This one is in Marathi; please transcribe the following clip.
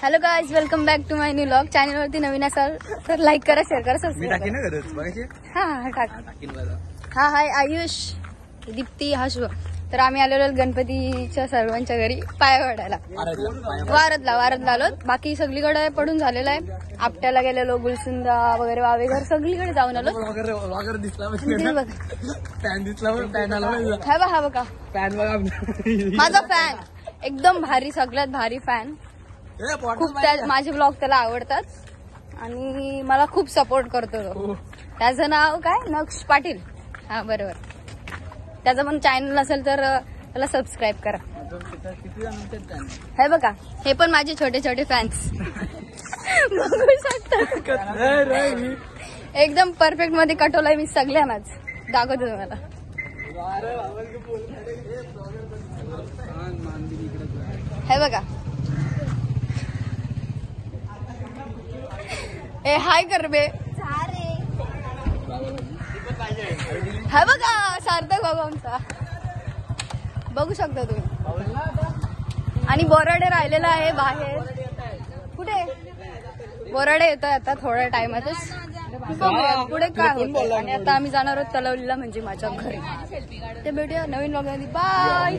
Hello guys, welcome back to my new vlog. चॅनलवरती नवीन असाल तर लाईक करा, शेअर करा, सबस्क्राईब करा. हा हाय आयुष, दीप्ती, हा शुभ. तर आम्ही आलेलो गणपतीच्या सर्वांच्या घरी पाय पडायला. वारदला आलो. बाकी सगळीकडे पडून झालेलं आहे. आपट्याला गेलेलो, गुलसुंदा वगैरे वावेघर सगळीकडे जाऊन आलो. हा बघा माझा फॅन, एकदम भारी, सगळ्यात भारी फॅन. खूप माझे ब्लॉग त्याला आवडतात आणि मला खूप सपोर्ट करतो तो. त्याचं नाव काय, नक्ष पाटील. हा बरोबर. त्याचं पण चॅनल असेल तर त्याला सबस्क्राईब करा. हे बघा, हे पण माझे छोटे छोटे फॅन्स बघू शकतात. एकदम परफेक्ट मध्ये कटवलाय मी सगळ्यांनाच. दाखवतो तुम्हाला. हे बघा, ए हाय कर बे. हा बघा सार्थक बाबा आमचा, बघू शकता तुम्ही. आणि बोराडे राहिलेला आहे बाहेर. कुठे बोराडे येतोय आता थोड्या टाइमातच. पुढे काय होतं. आणि आता आम्ही जाणार आहोत तलवलीला, म्हणजे माझ्या घरी. ते भेटूया नवीन व्लॉग मध्ये. बाय.